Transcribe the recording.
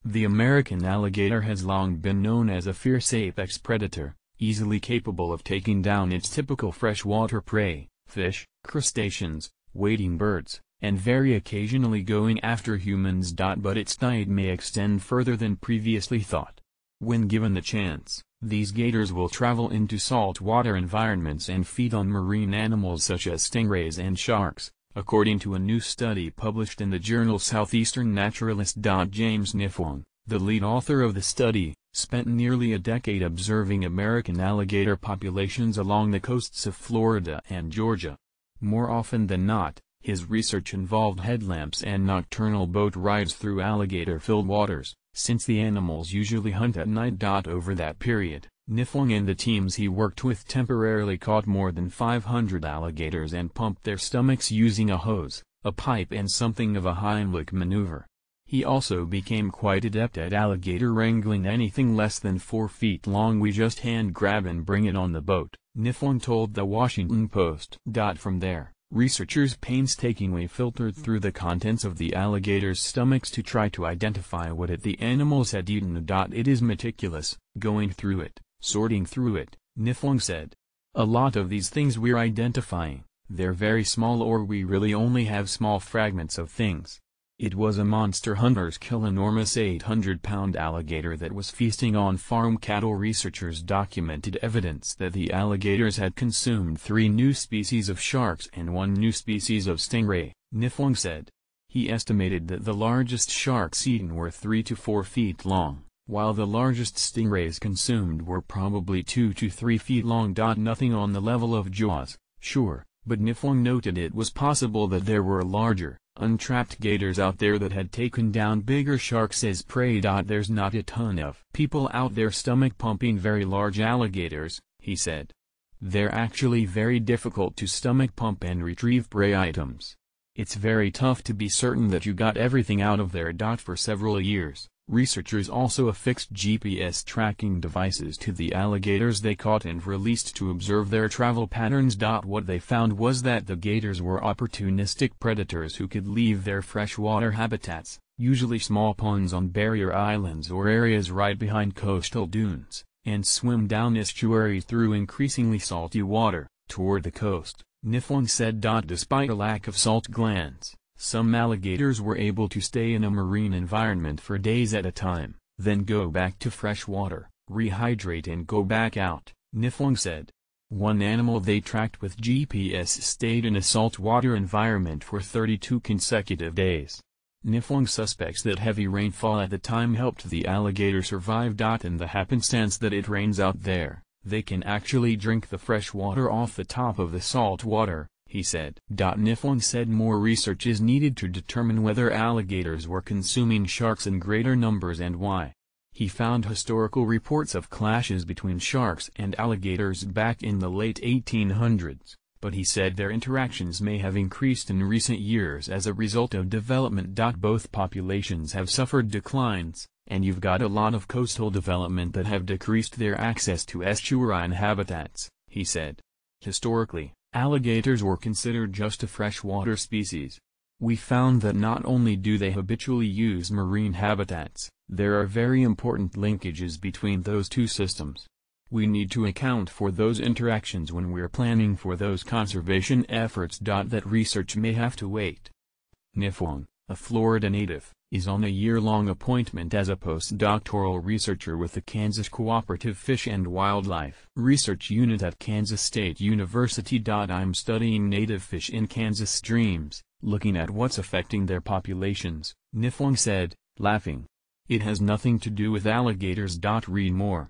The American alligator has long been known as a fierce apex predator, easily capable of taking down its typical freshwater prey, fish, crustaceans, wading birds, and very occasionally going after humans. But its diet may extend further than previously thought. When given the chance, these gators will travel into saltwater environments and feed on marine animals such as stingrays and sharks, according to a new study published in the journal Southeastern Naturalist. James Nifong, the lead author of the study, spent nearly a decade observing American alligator populations along the coasts of Florida and Georgia. More often than not, his research involved headlamps and nocturnal boat rides through alligator-filled waters, since the animals usually hunt at night. Over that period, Nifong and the teams he worked with temporarily caught more than 500 alligators and pumped their stomachs using a hose, a pipe and something of a Heimlich maneuver. He also became quite adept at alligator wrangling. Anything less than 4 feet long we just hand grab and bring it on the boat, Nifong told the Washington Post. From there, researchers painstakingly filtered through the contents of the alligator's stomachs to try to identify what the animals had eaten. It is meticulous, going through it, sorting through it, Nifong said. A lot of these things we're identifying, they're very small, or we really only have small fragments of things. It was a monster. Hunters kill enormous 800-pound alligator that was feasting on farm cattle. Researchers documented evidence that the alligators had consumed 3 new species of sharks and 1 new species of stingray, Nifong said. He estimated that the largest sharks eaten were 3 to 4 feet long, while the largest stingrays consumed were probably 2 to 3 feet long. Nothing on the level of jaws, sure, but Nifong noted it was possible that there were larger, untrapped gators out there that had taken down bigger sharks as prey. There's not a ton of people out there stomach pumping very large alligators, he said. They're actually very difficult to stomach pump and retrieve prey items. It's very tough to be certain that you got everything out of there. For several years, researchers also affixed GPS tracking devices to the alligators they caught and released to observe their travel patterns. What they found was that the gators were opportunistic predators who could leave their freshwater habitats, usually small ponds on barrier islands or areas right behind coastal dunes, and swim down estuaries through increasingly salty water, toward the coast, Nifong said. Despite a lack of salt glands, some alligators were able to stay in a marine environment for days at a time, then go back to fresh water, rehydrate and go back out, Nifong said. One animal they tracked with GPS stayed in a saltwater environment for 32 consecutive days. Nifong suspects that heavy rainfall at the time helped the alligator survive. In the happenstance that it rains out there, they can actually drink the fresh water off the top of the salt water, he said. Nifong said more research is needed to determine whether alligators were consuming sharks in greater numbers and why. He found historical reports of clashes between sharks and alligators back in the late 1800s, but he said their interactions may have increased in recent years as a result of development. Both populations have suffered declines, and you've got a lot of coastal development that have decreased their access to estuarine habitats, he said. Historically, alligators were considered just a freshwater species. We found that not only do they habitually use marine habitats, there are very important linkages between those two systems. We need to account for those interactions when we're planning for those conservation efforts. That research may have to wait. Nifong, a Florida native, is on a year-long appointment as a postdoctoral researcher with the Kansas Cooperative Fish and Wildlife Research Unit at Kansas State University. I'm studying native fish in Kansas streams, looking at what's affecting their populations, Nifong said, laughing. It has nothing to do with alligators. Read more.